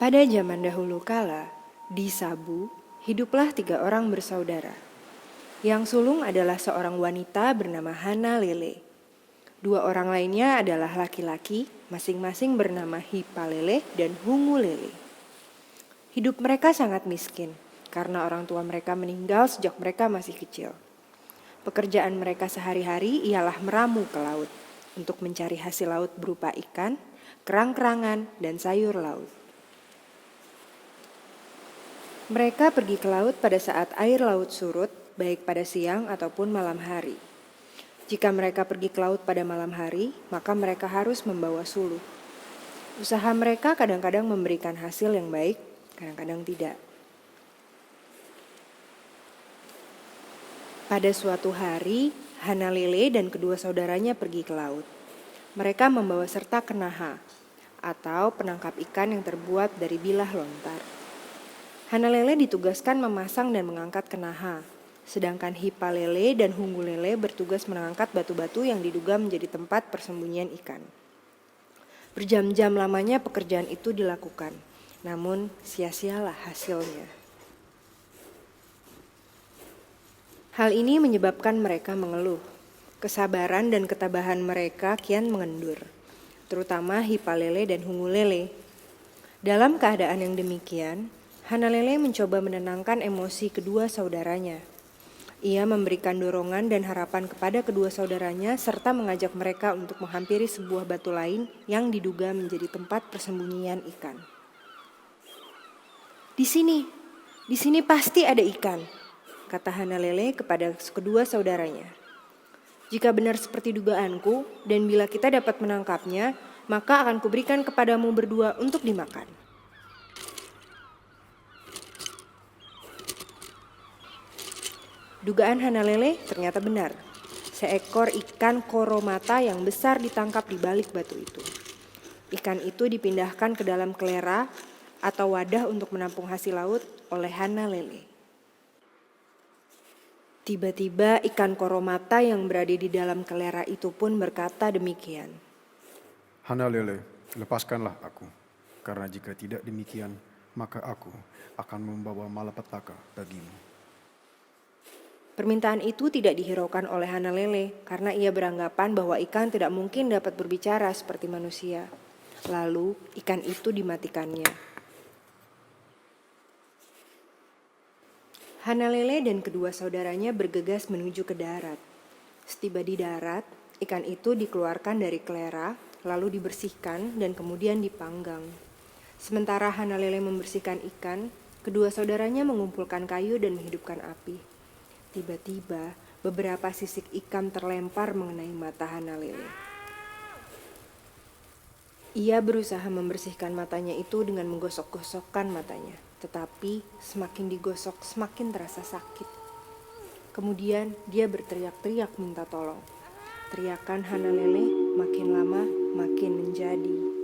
Pada zaman dahulu kala, di Sabu, hiduplah 3 orang bersaudara. Yang sulung adalah seorang wanita bernama Hana Lele. 2 orang lainnya adalah laki-laki, masing-masing bernama Hipalele dan Hungu Lele. Hidup mereka sangat miskin, karena orang tua mereka meninggal sejak mereka masih kecil. Pekerjaan mereka sehari-hari ialah meramu ke laut, untuk mencari hasil laut berupa ikan, kerang-kerangan, dan sayur laut. Mereka pergi ke laut pada saat air laut surut, baik pada siang ataupun malam hari. Jika mereka pergi ke laut pada malam hari, maka mereka harus membawa suluh. Usaha mereka kadang-kadang memberikan hasil yang baik, kadang-kadang tidak. Pada suatu hari, Hana Lele dan kedua saudaranya pergi ke laut. Mereka membawa serta kenaha, atau penangkap ikan yang terbuat dari bilah lontar. Hana Lele ditugaskan memasang dan mengangkat kenaha, sedangkan Hipa Lele dan Hungu Lele bertugas mengangkat batu-batu yang diduga menjadi tempat persembunyian ikan. Berjam-jam lamanya pekerjaan itu dilakukan, namun sia-sialah hasilnya. Hal ini menyebabkan mereka mengeluh. Kesabaran dan ketabahan mereka kian mengendur, terutama Hipa Lele dan Hungu Lele. Dalam keadaan yang demikian, Hana Lele mencoba menenangkan emosi kedua saudaranya. Ia memberikan dorongan dan harapan kepada kedua saudaranya serta mengajak mereka untuk menghampiri sebuah batu lain yang diduga menjadi tempat persembunyian ikan. Di sini pasti ada ikan, kata Hana Lele kepada kedua saudaranya. Jika benar seperti dugaanku dan bila kita dapat menangkapnya, maka akan kuberikan kepadamu berdua untuk dimakan. Dugaan Hana Lele ternyata benar. Seekor ikan koromata yang besar ditangkap di balik batu itu. Ikan itu dipindahkan ke dalam kelera atau wadah untuk menampung hasil laut oleh Hana Lele. Tiba-tiba ikan koromata yang berada di dalam kelera itu pun berkata demikian. Hana Lele, lepaskanlah aku, karena jika tidak demikian, maka aku akan membawa malapetaka bagimu. Permintaan itu tidak dihiraukan oleh Hana Lele karena ia beranggapan bahwa ikan tidak mungkin dapat berbicara seperti manusia. Lalu ikan itu dimatikannya. Hana Lele dan kedua saudaranya bergegas menuju ke darat. Setiba di darat, ikan itu dikeluarkan dari kelera, lalu dibersihkan dan kemudian dipanggang. Sementara Hana Lele membersihkan ikan, kedua saudaranya mengumpulkan kayu dan menghidupkan api. Tiba-tiba, beberapa sisik ikan terlempar mengenai mata Hana Lele. Ia berusaha membersihkan matanya itu dengan menggosok-gosokkan matanya, tetapi semakin digosok semakin terasa sakit. Kemudian dia berteriak-teriak minta tolong. Teriakan Hana Lele makin lama makin menjadi